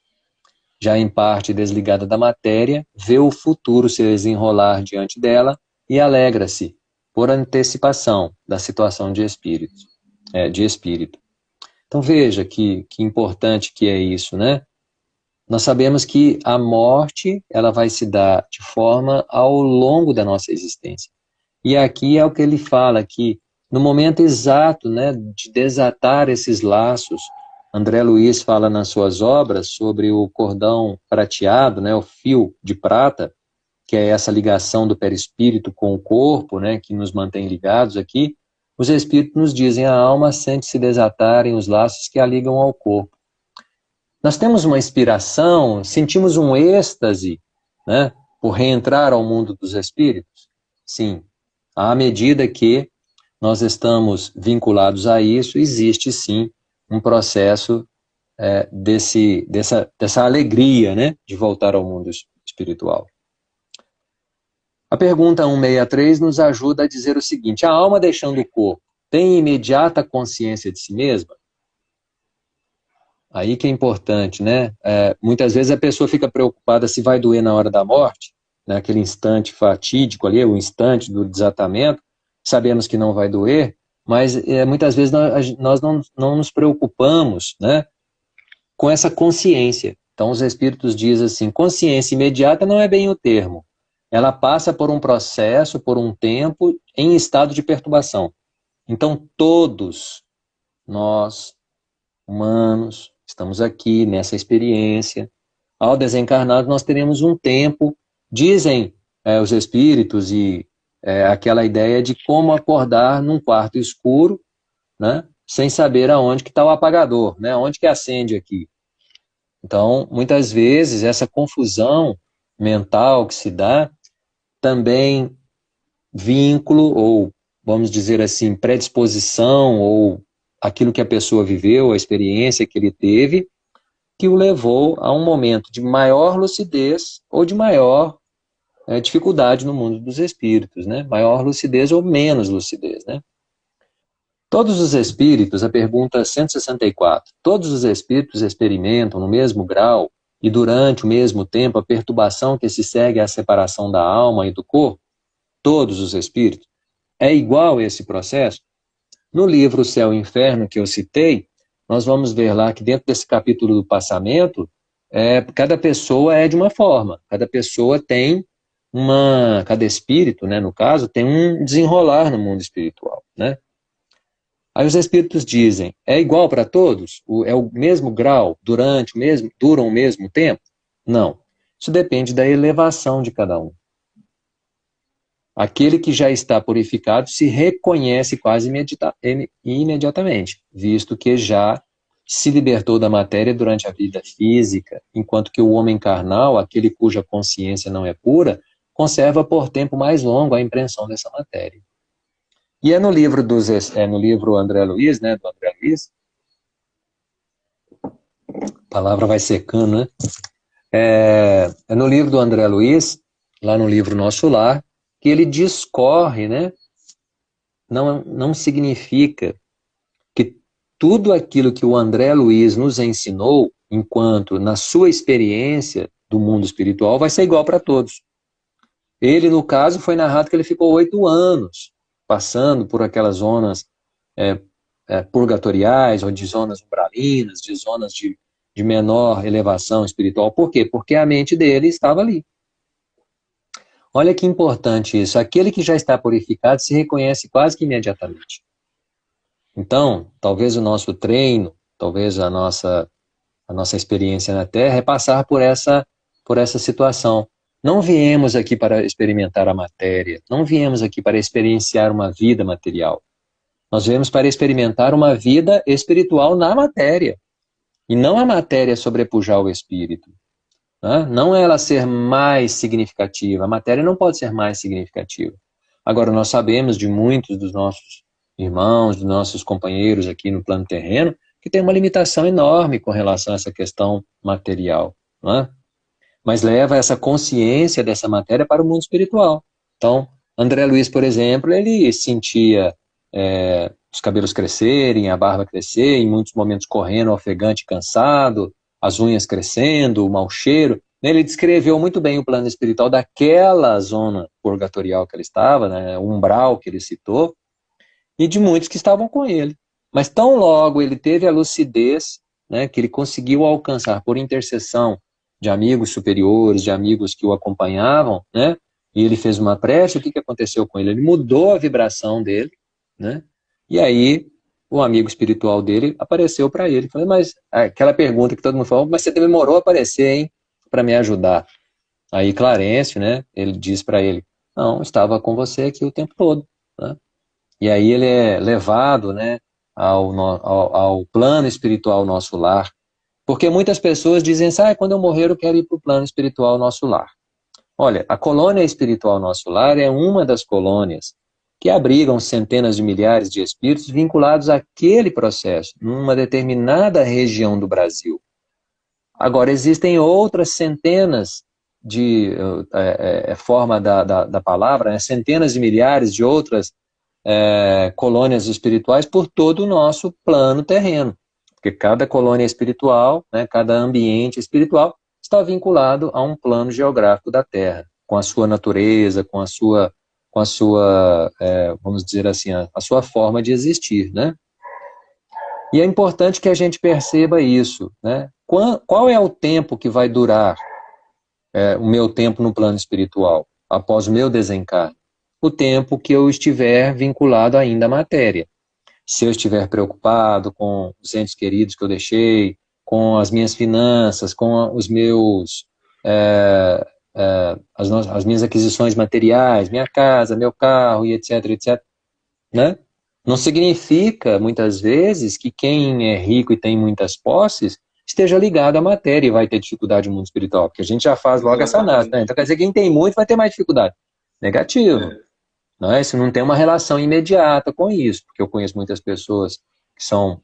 Já em parte desligada da matéria, vê o futuro se desenrolar diante dela e alegra-se, por antecipação, da situação de espírito. Então veja que importante que é isso, né? Nós sabemos que a morte, ela vai se dar de forma ao longo da nossa existência. E aqui é o que ele fala, que no momento exato, né, de desatar esses laços, André Luiz fala nas suas obras sobre o cordão prateado, né, o fio de prata, que é essa ligação do perispírito com o corpo, né, que nos mantém ligados aqui. Os espíritos nos dizem, a alma sente se desatarem os laços que a ligam ao corpo. Nós temos uma inspiração, sentimos um êxtase, né, por reentrar ao mundo dos espíritos? Sim, à medida que nós estamos vinculados a isso, existe sim um processo dessa alegria, né, de voltar ao mundo espiritual. A pergunta 163 nos ajuda a dizer o seguinte: a alma deixando o corpo tem imediata consciência de si mesma? Aí que é importante, né? Muitas vezes a pessoa fica preocupada se vai doer na hora da morte, naquele instante fatídico ali, o instante do desatamento, sabemos que não vai doer, mas muitas vezes nós não nos preocupamos, né, com essa consciência. Então os espíritos dizem assim, consciência imediata não é bem o termo. Ela passa por um processo, por um tempo, em estado de perturbação. Então todos nós, humanos, estamos aqui nessa experiência. Ao desencarnar, nós teremos um tempo, dizem os espíritos, e aquela ideia de como acordar num quarto escuro, né, sem saber aonde que está o apagador, né, onde que acende aqui. Então, muitas vezes, essa confusão mental que se dá, também vínculo, ou vamos dizer assim, predisposição, ou aquilo que a pessoa viveu, a experiência que ele teve, que o levou a um momento de maior lucidez ou de maior dificuldade no mundo dos espíritos, né? Maior lucidez ou menos lucidez, né? Todos os espíritos, a pergunta 164, todos os espíritos experimentam no mesmo grau e durante o mesmo tempo a perturbação que se segue à separação da alma e do corpo? Todos os espíritos? É igual esse processo? No livro Céu e Inferno, que eu citei, nós vamos ver lá que dentro desse capítulo do passamento, cada pessoa é de uma forma, cada pessoa tem cada espírito, né, no caso, tem um desenrolar no mundo espiritual, né? Aí os espíritos dizem, é igual para todos? É o mesmo grau, duram o mesmo tempo? Não. Isso depende da elevação de cada um. Aquele que já está purificado se reconhece quase imediatamente, visto que já se libertou da matéria durante a vida física, enquanto que o homem carnal, aquele cuja consciência não é pura, conserva por tempo mais longo a impressão dessa matéria. E no livro André Luiz, né, do André Luiz, a palavra vai secando, né? No livro do André Luiz, lá no livro Nosso Lar, que ele discorre, né? Não significa que tudo aquilo que o André Luiz nos ensinou, enquanto na sua experiência do mundo espiritual, vai ser igual para todos. Ele, no caso, foi narrado que ele ficou 8 anos passando por aquelas zonas purgatoriais, ou de zonas umbralinas, de zonas de menor elevação espiritual. Por quê? Porque a mente dele estava ali. Olha que importante isso. Aquele que já está purificado se reconhece quase que imediatamente. Então, talvez o nosso treino, talvez a nossa experiência na Terra é passar por essa situação. Não viemos aqui para experimentar a matéria, não viemos aqui para experienciar uma vida material. Nós viemos para experimentar uma vida espiritual na matéria, e não a matéria sobrepujar o espírito. Não ela ser mais significativa, a matéria não pode ser mais significativa. Agora, nós sabemos de muitos dos nossos irmãos, dos nossos companheiros aqui no plano terreno, que tem uma limitação enorme com relação a essa questão material, não é? Mas leva essa consciência dessa matéria para o mundo espiritual. Então, André Luiz, por exemplo, ele sentia os cabelos crescerem, a barba crescer, em muitos momentos correndo, ofegante, cansado, as unhas crescendo, o mau cheiro. Ele descreveu muito bem o plano espiritual daquela zona purgatorial que ele estava, né, o umbral que ele citou, e de muitos que estavam com ele. Mas tão logo ele teve a lucidez, né, que ele conseguiu alcançar por intercessão de amigos superiores, de amigos que o acompanhavam, né, e ele fez uma prece, o que aconteceu com ele? Ele mudou a vibração dele, né, e aí o amigo espiritual dele apareceu para ele. Falei, mas aquela pergunta que todo mundo falou, mas você demorou a aparecer, hein, para me ajudar. Aí Clarencio, né, ele diz para ele, não, estava com você aqui o tempo todo, né? E aí ele é levado, né, ao plano espiritual Nosso Lar, porque muitas pessoas dizem assim, quando eu morrer eu quero ir para o plano espiritual Nosso Lar. Olha, a colônia espiritual Nosso Lar é uma das colônias que abrigam centenas de milhares de espíritos vinculados àquele processo, numa determinada região do Brasil. Agora, existem outras centenas forma da palavra, né, centenas de milhares de outras colônias espirituais por todo o nosso plano terreno. Porque cada colônia espiritual, né, cada ambiente espiritual está vinculado a um plano geográfico da Terra, com a sua natureza, com a sua vamos dizer assim, a sua forma de existir, né? E é importante que a gente perceba isso, né? Qual é o tempo que vai durar o meu tempo no plano espiritual, após o meu desencarne? O tempo que eu estiver vinculado ainda à matéria. Se eu estiver preocupado com os entes queridos que eu deixei, com as minhas finanças, com os meus, as minhas aquisições materiais, minha casa, meu carro, e etc, etc, né? Não significa, muitas vezes, que quem é rico e tem muitas posses esteja ligado à matéria e vai ter dificuldade no mundo espiritual, porque a gente já faz logo essa análise, né? Então quer dizer que quem tem muito vai ter mais dificuldade. Negativo. Não é? Isso não tem uma relação imediata com isso, porque eu conheço muitas pessoas que são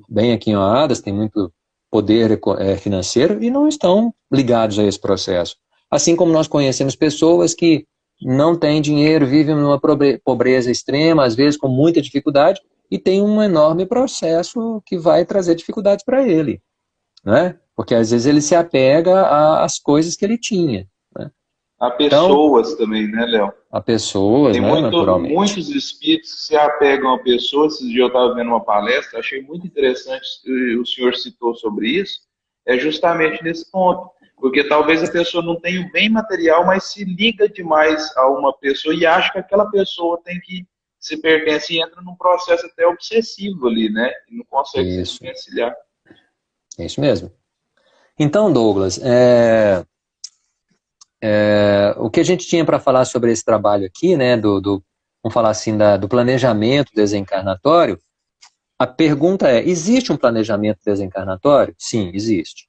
bem aquinhoadas, têm muito poder financeiro e não estão ligados a esse processo. Assim como nós conhecemos pessoas que não têm dinheiro, vivem numa pobreza extrema, às vezes com muita dificuldade, e tem um enorme processo que vai trazer dificuldades para ele, né? Porque às vezes ele se apega às coisas que ele tinha, né? Há pessoas também, né, Léo? A pessoas, Tem né, naturalmente. muitos espíritos que se apegam a pessoas. Esses dias eu estava vendo uma palestra, achei muito interessante, o senhor citou sobre isso, é justamente nesse ponto. Porque talvez a pessoa não tenha o bem material, mas se liga demais a uma pessoa e acha que aquela pessoa tem que se pertence e entra num processo até obsessivo ali, né? E não consegue se desvencilhar. É isso mesmo. Então, Douglas, o que a gente tinha para falar sobre esse trabalho aqui, né, vamos falar assim, do planejamento desencarnatório, a pergunta é, existe um planejamento desencarnatório? Sim, existe.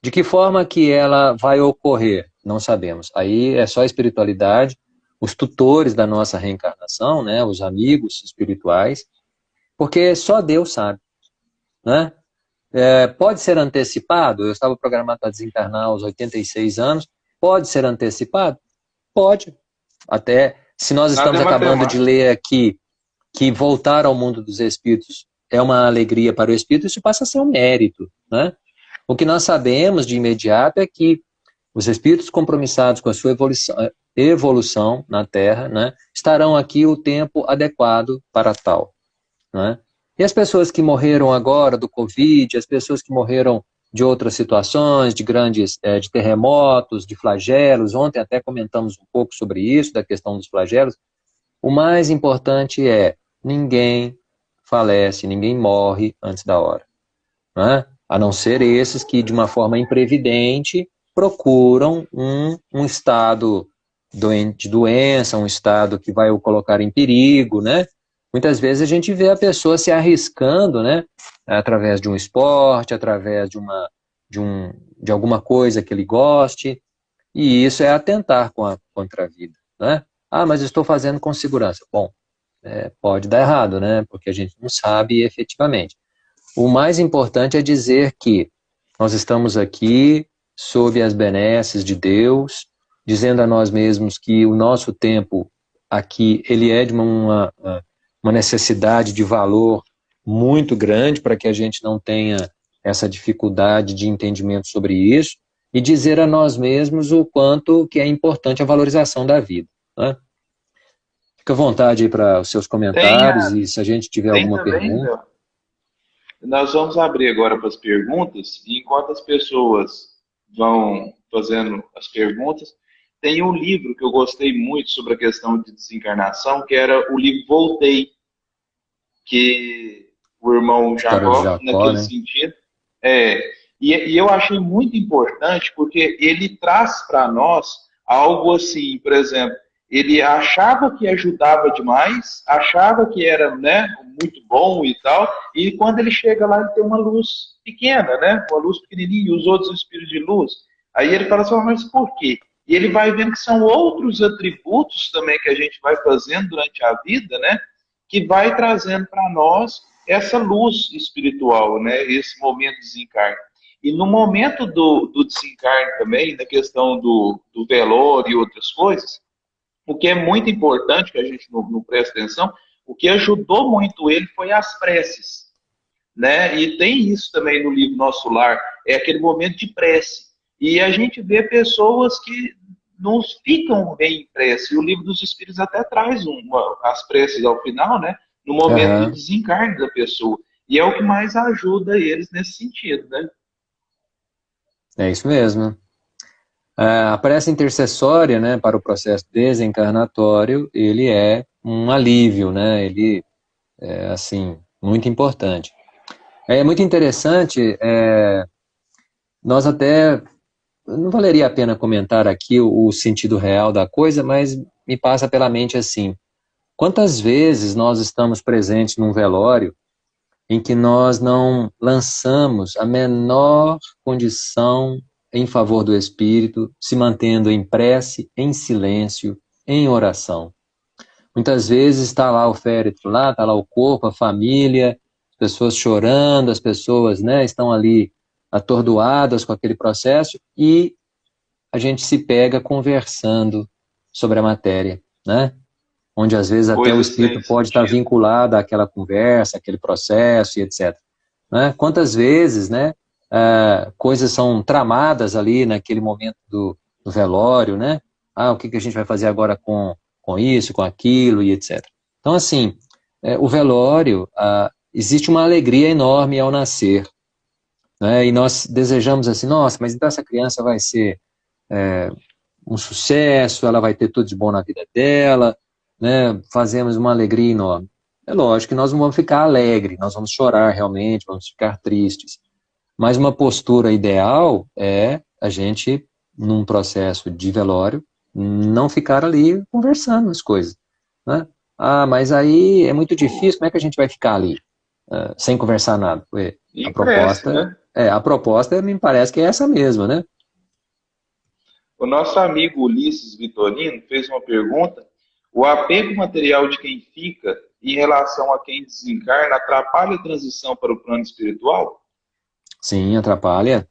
De que forma que ela vai ocorrer? Não sabemos. Aí é só a espiritualidade, os tutores da nossa reencarnação, né, os amigos espirituais, porque só Deus sabe, né? Pode ser antecipado? Eu estava programado para desencarnar aos 86 anos, pode ser antecipado? Pode. Até se nós estamos acabando de ler aqui que voltar ao mundo dos espíritos é uma alegria para o espírito, isso passa a ser um mérito, né? O que nós sabemos de imediato é que os espíritos compromissados com a sua evolução na Terra, né, estarão aqui o tempo adequado para tal, né? E as pessoas que morreram agora do Covid, as pessoas que morreram de outras situações, de de terremotos, de flagelos, ontem até comentamos um pouco sobre isso, da questão dos flagelos, o mais importante é, ninguém falece, ninguém morre antes da hora, né? A não ser esses que, de uma forma imprevidente, procuram um estado de doença, um estado que vai o colocar em perigo, né? Muitas vezes a gente vê a pessoa se arriscando, né? Através de um esporte, através de alguma coisa que ele goste, e isso é atentar contra a vida, né? Ah, mas estou fazendo com segurança. Bom, pode dar errado, né? Porque a gente não sabe efetivamente. O mais importante é dizer que nós estamos aqui sob as benesses de Deus, dizendo a nós mesmos que o nosso tempo aqui, ele é de uma necessidade de valor muito grande para que a gente não tenha essa dificuldade de entendimento sobre isso, e dizer a nós mesmos o quanto que é importante a valorização da vida, né? Fica à vontade aí para os seus comentários e se a gente tiver alguma pergunta. Léo. Nós vamos abrir agora para as perguntas, e enquanto as pessoas vão fazendo as perguntas, tem um livro que eu gostei muito sobre a questão de desencarnação, que era o livro Voltei, que o irmão Jacó, naquele, né, sentido. E eu achei muito importante, porque ele traz para nós algo assim, por exemplo, ele achava que ajudava demais, achava que era, né, muito bom e tal, e quando ele chega lá, ele tem uma luz pequena, né, uma luz pequenininha, e os outros espíritos de luz. Aí ele fala assim, mas por quê? E ele vai vendo que são outros atributos também que a gente vai fazendo durante a vida, né, que vai trazendo para nós essa luz espiritual, né, esse momento de desencarne. E no momento do desencarne também, na questão do velório e outras coisas, o que é muito importante, que a gente não presta atenção, o que ajudou muito ele foi as preces, né? E tem isso também no livro Nosso Lar, é aquele momento de prece. E a gente vê pessoas que não ficam bem em prece. E o livro dos Espíritos até traz as preces ao final, né? No momento do Aham. desencarne da pessoa. E é o que mais ajuda eles nesse sentido, né? É isso mesmo. A prece intercessória, né, para o processo desencarnatório, ele é um alívio, né? Ele é, assim, muito importante. É muito interessante, nós até, não valeria a pena comentar aqui o sentido real da coisa, mas me passa pela mente assim, quantas vezes nós estamos presentes num velório em que nós não lançamos a menor condição em favor do espírito, se mantendo em prece, em silêncio, em oração. Muitas vezes está lá o féretro, lá está lá o corpo, a família, as pessoas chorando, as pessoas, né, estão ali atordoadas com aquele processo e a gente se pega conversando sobre a matéria, né? Onde às vezes até o Coisas espírito sem pode estar sentido. vinculado àquela conversa, àquele processo e etc. Né? Quantas vezes, né, coisas são tramadas ali naquele momento do velório, né? Ah, o que que a gente vai fazer agora com isso, com aquilo e etc. Então, assim, o velório, existe uma alegria enorme ao nascer, né? E nós desejamos assim, nossa, mas então essa criança vai ser um sucesso, ela vai ter tudo de bom na vida dela, né? Fazemos uma alegria enorme. É lógico que nós não vamos ficar alegres, nós vamos chorar realmente, vamos ficar tristes. Mas uma postura ideal é a gente, num processo de velório, não ficar ali conversando as coisas, né? Ah, mas aí é muito difícil, como é que a gente vai ficar ali, sem conversar nada? Ué, Em prece, né? a proposta me parece que é essa mesma, né? O nosso amigo Ulisses Vitorino fez uma pergunta. O apego material de quem fica em relação a quem desencarna atrapalha a transição para o plano espiritual? Sim, atrapalha.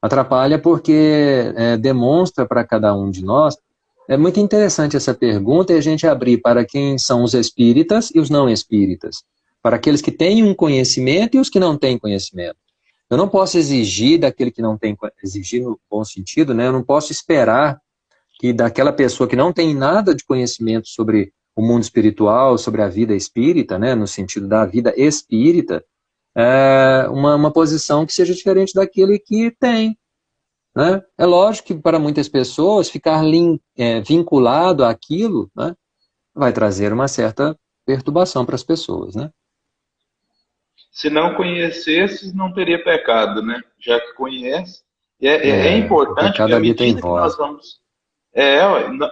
Atrapalha porque demonstra para cada um de nós. É muito interessante essa pergunta e a gente abrir para quem são os espíritas e os não espíritas. Para aqueles que têm um conhecimento e os que não têm conhecimento. Eu não posso exigir daquele que não tem, exigir no bom sentido, né? Eu não posso esperar que daquela pessoa que não tem nada de conhecimento sobre o mundo espiritual, sobre a vida espírita, né? No sentido da vida espírita, uma posição que seja diferente daquele que tem, né? É lógico que para muitas pessoas ficar vinculado àquilo, né, vai trazer uma certa perturbação para as pessoas, né? Se não conhecesses, não teria pecado, né? Já que conhece. É O importante que pecado habita em vós.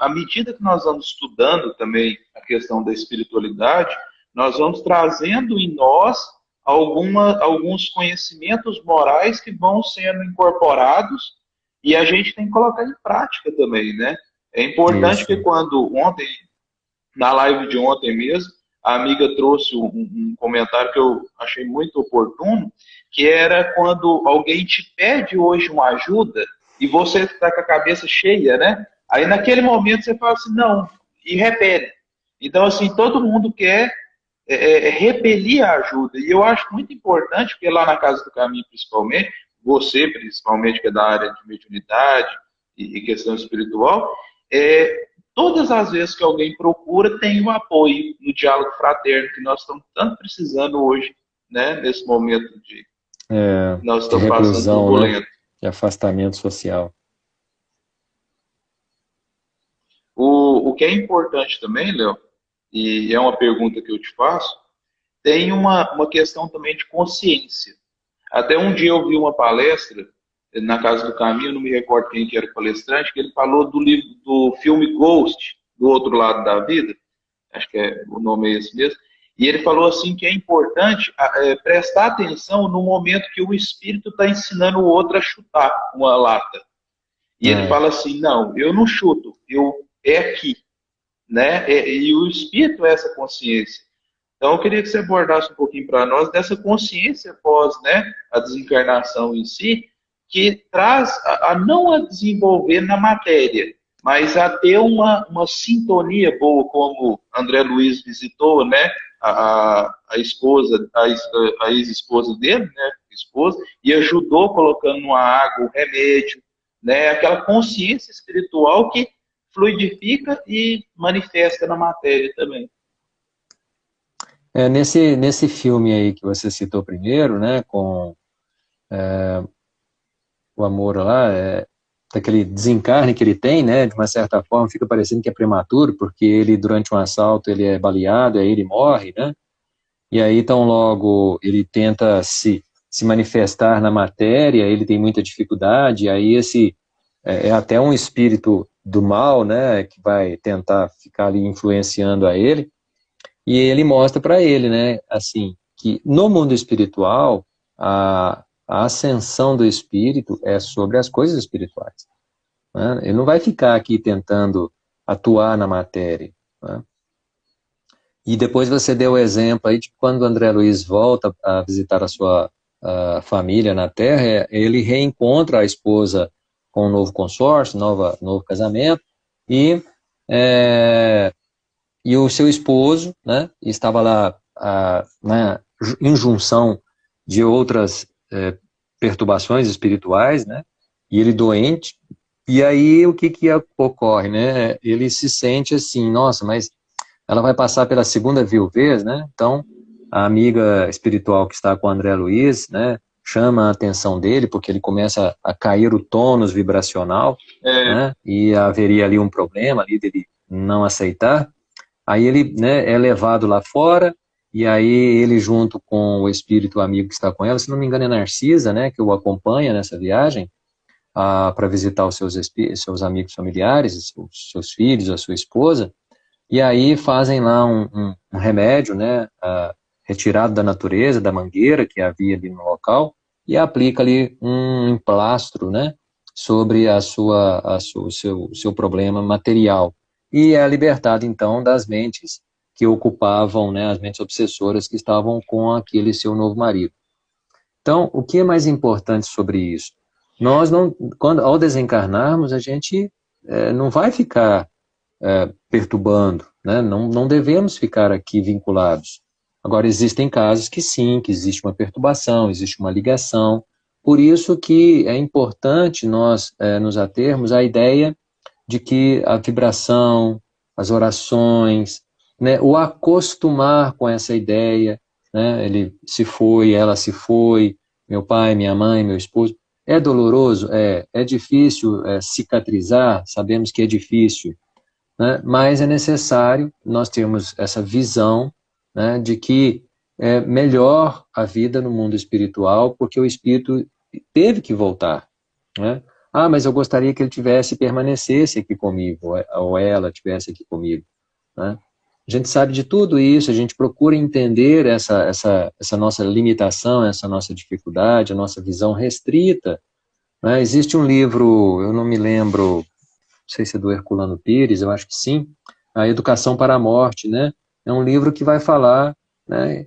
à medida que nós vamos estudando também a questão da espiritualidade, nós vamos trazendo em nós alguns conhecimentos morais que vão sendo incorporados e a gente tem que colocar em prática também, né? É importante que Isso. quando ontem, na live de ontem mesmo, a amiga trouxe um comentário que eu achei muito oportuno, que era quando alguém te pede hoje uma ajuda e você está com a cabeça cheia, né? Aí naquele momento você fala assim, não, e repele. Então, assim, todo mundo quer repelir a ajuda. E eu acho muito importante, porque lá na Casa do Caminho, principalmente, você, principalmente, que é da área de mediunidade e questão espiritual, todas as vezes que alguém procura, tem o apoio no diálogo fraterno que nós estamos tanto precisando hoje, né, nesse momento que nós De estamos passando reclusão, né? turbulento. De afastamento social. O que é importante também, Léo, e é uma pergunta que eu te faço, tem uma questão também de consciência. Até um dia eu vi uma palestra na Casa do Caminho, não me recordo quem que era o palestrante, que ele falou do livro, do filme Ghost, do outro lado da vida, acho que o nome é esse mesmo, e ele falou assim que é importante prestar atenção no momento que o espírito está ensinando o outro a chutar uma lata. E ele É, fala assim, não, eu não chuto, é aqui, né? E o espírito é essa consciência. Então, eu queria que você abordasse um pouquinho para nós dessa consciência pós, né, a desencarnação em si, que traz a não a desenvolver na matéria, mas a ter uma sintonia boa, como André Luiz visitou, né, a esposa, a ex-esposa dele, né, esposa, e ajudou colocando numa água o remédio, né, aquela consciência espiritual que fluidifica e manifesta na matéria também. Nesse filme aí que você citou primeiro, né, com o amor lá, daquele desencarne que ele tem, né, de uma certa forma fica parecendo que é prematuro, porque ele, durante um assalto, ele é baleado, aí ele morre, né, e aí tão logo ele tenta se manifestar na matéria, ele tem muita dificuldade, aí esse é até um espírito do mal, né, que vai tentar ficar ali influenciando a ele, e ele mostra para ele, né, assim, que no mundo espiritual, a ascensão do espírito é sobre as coisas espirituais, né? Ele não vai ficar aqui tentando atuar na matéria, né? E depois você deu o exemplo aí de quando o André Luiz volta a visitar a família na Terra, ele reencontra a esposa com um novo consórcio, novo casamento, e e o seu esposo, né, estava lá na injunção de outras perturbações espirituais, né, e ele doente, e aí o que ocorre, né, ele se sente assim, nossa, mas ela vai passar pela segunda viuvez, né, então a amiga espiritual que está com o André Luiz, né, chama a atenção dele, porque ele começa a cair o tônus vibracional, né, e haveria ali um problema ali dele não aceitar. Aí ele, né, é levado lá fora, e aí ele junto com o espírito amigo que está com ela, se não me engano é Narcisa, né, que o acompanha nessa viagem, para visitar os seus amigos familiares, os seus filhos, a sua esposa, e aí fazem lá um remédio, né, retirado da natureza, da mangueira que havia ali no local, e aplica ali um emplastro, né, sobre o seu problema material. E é libertado, então, das mentes que ocupavam, né, as mentes obsessoras que estavam com aquele seu novo marido. Então, o que é mais importante sobre isso? Nós não, ao desencarnarmos, a gente não vai ficar perturbando, né? Não devemos ficar aqui vinculados. Agora, existem casos que sim, que existe uma perturbação, existe uma ligação. Por isso que é importante nós nos atermos à ideia de que a vibração, as orações, né, o acostumar com essa ideia, né, ele se foi, ela se foi, meu pai, minha mãe, meu esposo, é doloroso? É difícil cicatrizar, sabemos que é difícil, né, mas é necessário nós termos essa visão, né, de que é melhor a vida no mundo espiritual, porque o espírito teve que voltar, né? Ah, mas eu gostaria que ele permanecesse aqui comigo, ou ela tivesse aqui comigo, né? A gente sabe de tudo isso, a gente procura entender essa nossa limitação, essa nossa dificuldade, a nossa visão restrita, né? Existe um livro, eu não me lembro, não sei se é do Herculano Pires, eu acho que sim, A Educação para a Morte, né? É um livro que vai falar, né?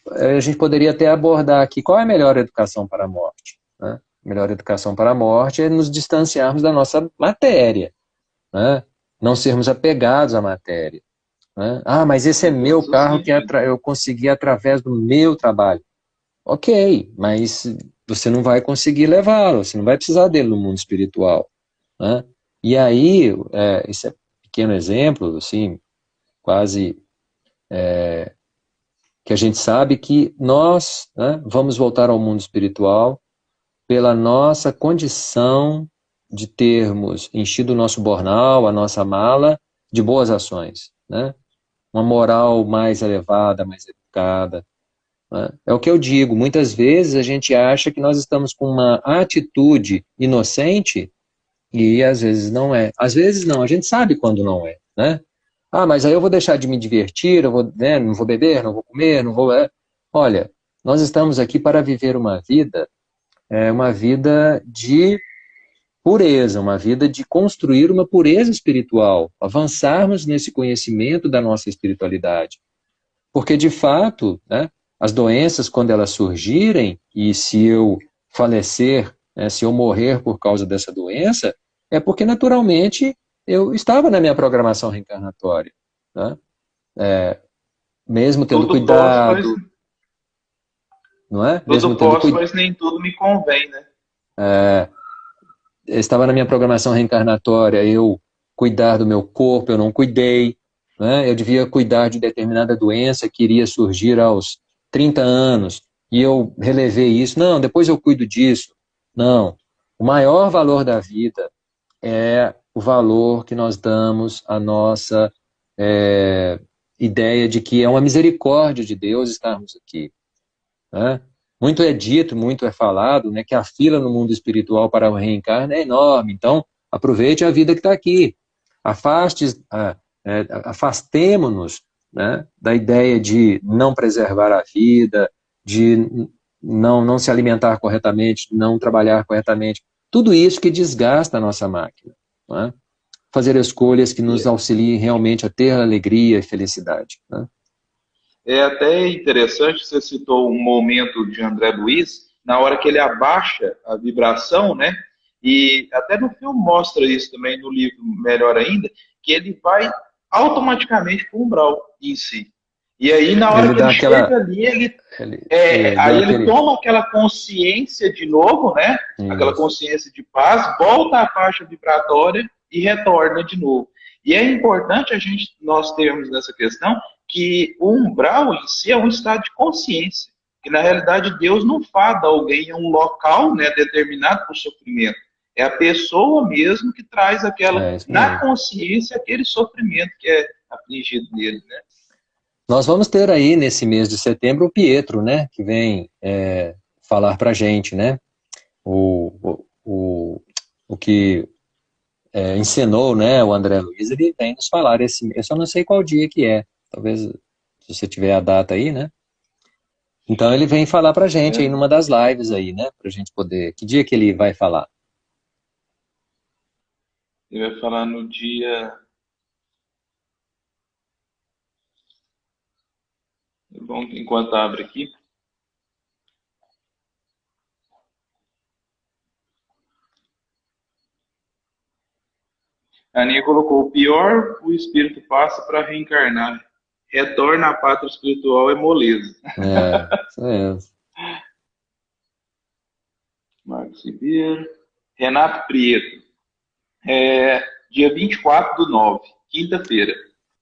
A gente poderia até abordar aqui qual é a melhor educação para a morte, né? A melhor educação para a morte é nos distanciarmos da nossa matéria, né? Não sermos apegados à matéria, né? Ah, mas esse é meu carro que eu consegui através do meu trabalho. Ok, mas você não vai conseguir levá-lo, você não vai precisar dele no mundo espiritual, né? E aí, esse é um pequeno exemplo, assim, quase que a gente sabe que nós, né, vamos voltar ao mundo espiritual pela nossa condição de termos enchido o nosso bornal, a nossa mala de boas ações, né? Uma moral mais elevada, mais educada, né? É o que eu digo, muitas vezes a gente acha que nós estamos com uma atitude inocente e às vezes não é. Às vezes não, a gente sabe quando não é, né? Ah, mas aí eu vou deixar de me divertir, eu vou, né, não vou beber, não vou comer, não vou... Olha, nós estamos aqui para viver uma vida de pureza, uma vida de construir uma pureza espiritual, avançarmos nesse conhecimento da nossa espiritualidade. Porque, de fato, né, as doenças, quando elas surgirem, e se eu falecer, né, se eu morrer por causa dessa doença, é porque, naturalmente, eu estava na minha programação reencarnatória, né? Mesmo tendo Tudo posso, mas cuidado, não é? Mesmo tudo tendo posso, cuidado. mas nem tudo me convém, né? Estava na minha programação reencarnatória eu cuidar do meu corpo, eu não cuidei, né? Eu devia cuidar de determinada doença que iria surgir aos 30 anos, e eu relevei isso. Não, depois eu cuido disso. Não. O maior valor da vida é o valor que nós damos à nossa ideia de que é uma misericórdia de Deus estarmos aqui, né? Muito é dito, muito é falado, né, que a fila no mundo espiritual para o reencarne é enorme. Então, aproveite a vida que está aqui. Afastemo-nos, né, da ideia de não preservar a vida, de não se alimentar corretamente, não trabalhar corretamente. Tudo isso que desgasta a nossa máquina, né? Fazer escolhas que nos auxiliem realmente a ter alegria e felicidade, né? É até interessante, você citou um momento de André Luiz, na hora que ele abaixa a vibração, né? E até no filme mostra isso também, no livro melhor ainda, que ele vai automaticamente para o umbral em si. E aí, na hora Ele que ele dá chega aquela, ali, ele dá aí ele aquele, toma aquela consciência de novo, né? Aquela isso. consciência de paz, volta à faixa vibratória e retorna de novo. E é importante nós termos nessa questão que o umbral em si é um estado de consciência. Que na realidade Deus não fada alguém em um local, né, determinado para o sofrimento. É a pessoa mesmo que traz É isso na mesmo. consciência, aquele sofrimento que é afligido nele, né? Nós vamos ter aí nesse mês de setembro o Pietro, né, que vem falar para a gente, né, o que ensinou, né, o André Luiz, ele vem nos falar eu só não sei qual dia que é, talvez se você tiver a data aí, né, então ele vem falar para a gente aí É, numa das lives aí, né, para a gente poder, que dia que ele vai falar? ele vai falar no dia. Bom, enquanto abre aqui. A Aninha colocou: o pior o espírito passa para reencarnar. Retorna à pátria espiritual é moleza. Isso mesmo. Marcos Ribeiro. Renato Prieto. Dia 24/9, quinta-feira.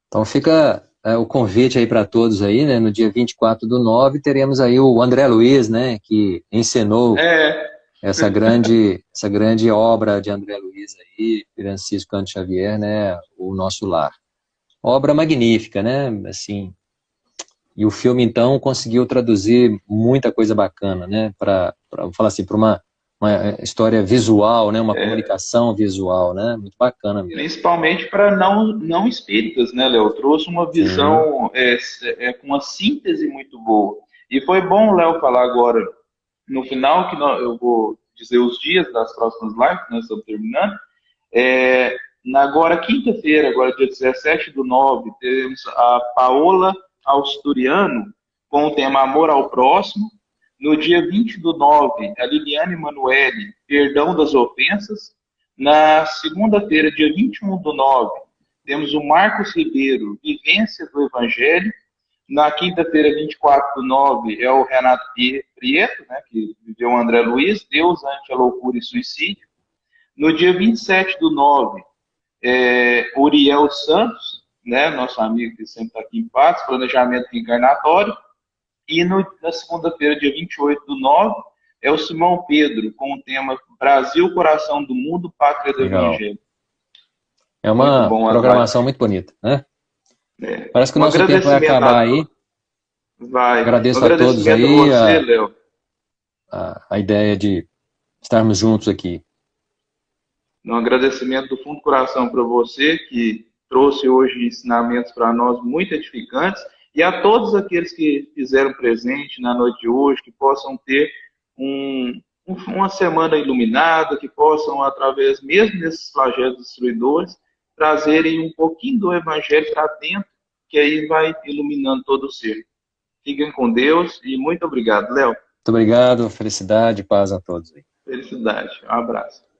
Então fica o convite aí para todos aí, né? No dia 24/9 teremos aí o André Luiz, né? Que encenou É, essa grande obra de André Luiz aí, Francisco Canto Xavier, né? O Nosso Lar. Obra magnífica, né? Assim, e o filme então conseguiu traduzir muita coisa bacana, né? Vou falar assim, para uma história visual, né? Uma comunicação visual, né? Muito bacana mesmo. principalmente para não espíritas, né, Léo? Trouxe uma Sim. visão com uma síntese muito boa. E foi bom o Léo falar agora, no final, que eu vou dizer os dias das próximas lives, que nós estamos terminando. Agora, quinta-feira, agora dia 17/9, teremos a Paola Austuriano com o tema Amor ao Próximo. No dia 20/9, a Liliane Emanuele, Perdão das Ofensas. Na segunda-feira, dia 21/9, temos o Marcos Ribeiro, Vivência do Evangelho. Na quinta-feira, 24/9, é o Renato Prieto, né, que viveu o André Luiz, Deus ante a loucura e suicídio. No dia 27/9, Uriel Santos, né, nosso amigo que sempre está aqui em paz, planejamento reencarnatório. E na segunda-feira, dia 28/9, é o Simão Pedro, com o tema Brasil, Coração do Mundo, Pátria do Legal. Evangelho. É Muito uma bom as programação lives. muito bonita, né? Parece que o Um nosso tempo vai agradecimento acabar a aí. todos. Vai. Um Agradeço a todos agradecimento a aí você, Léo. a ideia de estarmos juntos aqui. Um agradecimento do fundo do coração para você, que trouxe hoje ensinamentos para nós muito edificantes, e a todos aqueles que fizeram presente na noite de hoje, que possam ter uma semana iluminada, que possam, através mesmo desses flagelos destruidores, trazerem um pouquinho do Evangelho para dentro que aí vai iluminando todo o ser. Fiquem com Deus e muito obrigado, Léo. Muito obrigado, felicidade e paz a todos. Felicidade. Um abraço.